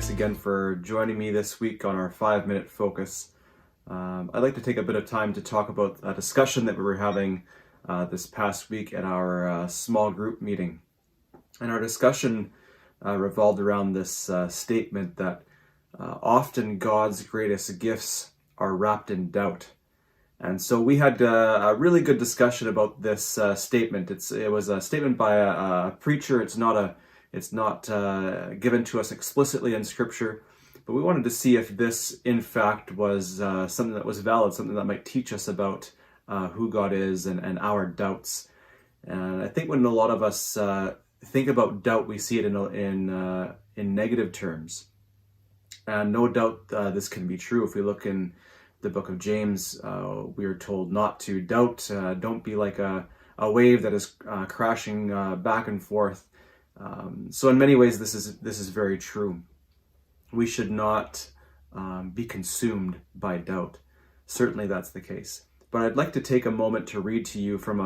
thanks again for joining me this week on our 5-minute focus. I'd like to take a bit of time to talk about a discussion that we were having this past week at our small group meeting. And our discussion revolved around this statement that often God's greatest gifts are wrapped in doubt. And so we had a really good discussion about this statement. It was a statement by a preacher. It's not given to us explicitly in Scripture, but we wanted to see if this, in fact, was something that was valid, something that might teach us about who God is and our doubts. And I think when a lot of us think about doubt, we see it in negative terms. And no doubt this can be true. If we look in the book of James, we are told not to doubt. Don't be like a wave that is crashing back and forth. So in many ways, this is very true. We should not be consumed by doubt. Certainly that's the case. But I'd like to take a moment to read to you from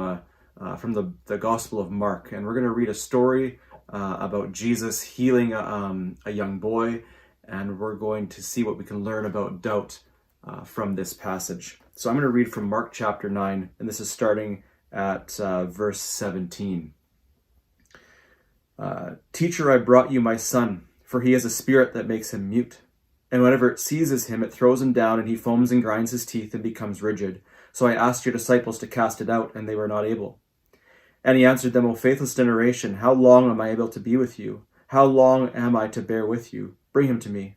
the Gospel of Mark. And we're going to read a story about Jesus healing a young boy. And we're going to see what we can learn about doubt from this passage. So I'm going to read from Mark chapter 9, and this is starting at verse 17. Teacher, I brought you my son, for he has a spirit that makes him mute. And whenever it seizes him, it throws him down, and he foams and grinds his teeth and becomes rigid. So I asked your disciples to cast it out, and they were not able. And he answered them, O faithless generation, how long am I able to be with you? How long am I to bear with you? Bring him to me.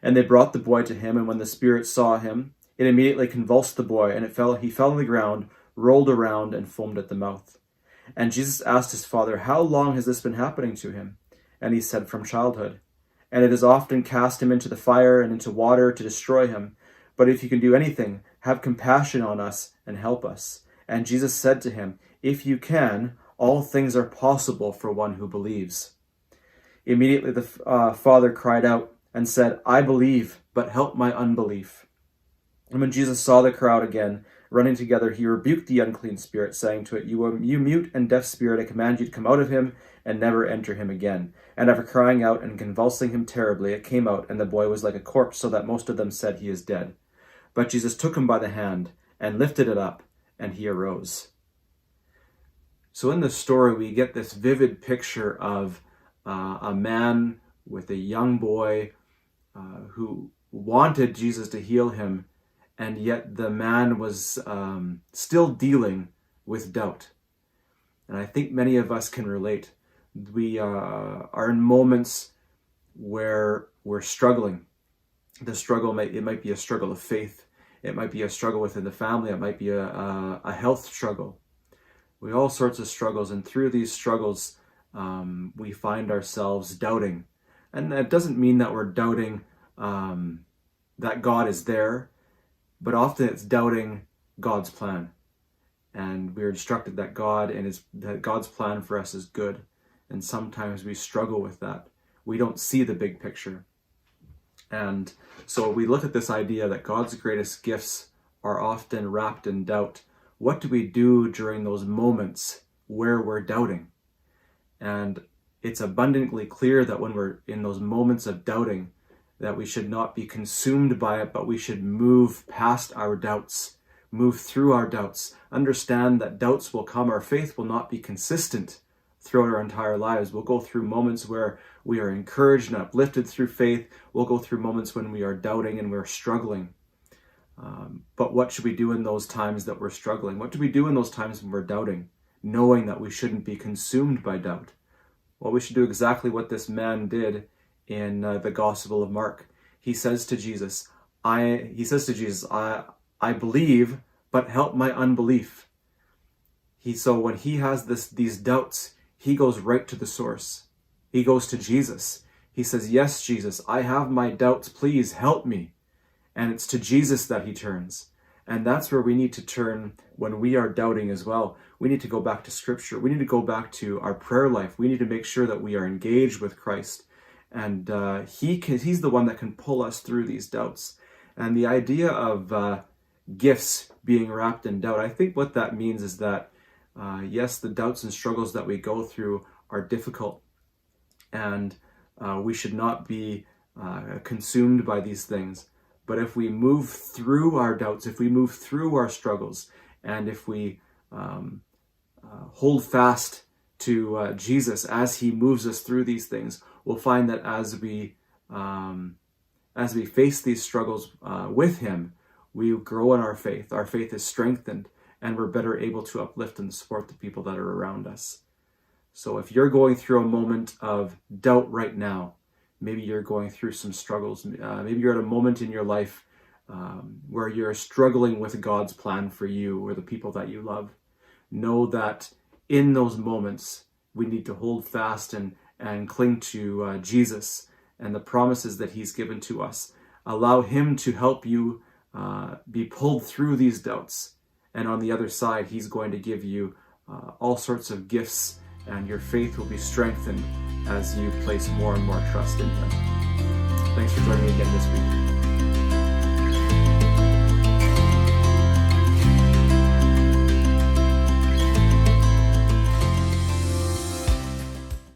And they brought the boy to him, and when the spirit saw him, it immediately convulsed the boy, and he fell on the ground, rolled around, and foamed at the mouth. And Jesus asked his father, how long has this been happening to him? And he said, from childhood. And it has often cast him into the fire and into water to destroy him. But if you can do anything, have compassion on us and help us. And Jesus said to him, if you can, all things are possible for one who believes. Immediately the father cried out and said, I believe, but help my unbelief. And when Jesus saw the crowd again running together, he rebuked the unclean spirit, saying to it, you mute and deaf spirit, I command you to come out of him and never enter him again. And after crying out and convulsing him terribly, it came out, and the boy was like a corpse, so that most of them said he is dead. But Jesus took him by the hand and lifted it up, and he arose. So in this story, we get this vivid picture of a man with a young boy who wanted Jesus to heal him, and yet the man was still dealing with doubt. And I think many of us can relate. We are in moments where we're struggling. The struggle it might be a struggle of faith. It might be a struggle within the family. It might be a health struggle. We have all sorts of struggles, and through these struggles, we find ourselves doubting. And that doesn't mean that we're doubting that God is there, but often it's doubting God's plan. And we are instructed that that God's plan for us is good. And sometimes we struggle with that. We don't see the big picture. And so we look at this idea that God's greatest gifts are often wrapped in doubt. What do we do during those moments where we're doubting? And it's abundantly clear that when we're in those moments of doubting, that we should not be consumed by it, but we should move past our doubts, move through our doubts, understand that doubts will come. Our faith will not be consistent throughout our entire lives. We'll go through moments where we are encouraged and uplifted through faith. We'll go through moments when we are doubting and we're struggling. But what should we do in those times that we're struggling? What do we do in those times when we're doubting, knowing that we shouldn't be consumed by doubt? Well, we should do exactly what this man did in the Gospel of Mark. He says to Jesus, I believe, but help my unbelief. So when he has these doubts, he goes right to the source. He goes to Jesus. He says, yes, Jesus, I have my doubts. Please help me. And it's to Jesus that he turns. And that's where we need to turn when we are doubting as well. We need to go back to Scripture. We need to go back to our prayer life. We need to make sure that we are engaged with Christ. And he's the one that can pull us through these doubts. And the idea of gifts being wrapped in doubt, I think what that means is that, yes, the doubts and struggles that we go through are difficult. And we should not be consumed by these things. But if we move through our doubts, if we move through our struggles, and if we hold fast to Jesus as he moves us through these things, we'll find that as we face these struggles with him, we grow in our faith. Our faith is strengthened, and we're better able to uplift and support the people that are around us. So if you're going through a moment of doubt right now, maybe you're going through some struggles, maybe you're at a moment in your life where you're struggling with God's plan for you or the people that you love, know that in those moments, we need to hold fast and cling to Jesus and the promises that he's given to us. Allow him to help you be pulled through these doubts. And on the other side, he's going to give you all sorts of gifts, and your faith will be strengthened as you place more and more trust in him. Thanks for joining me again this week.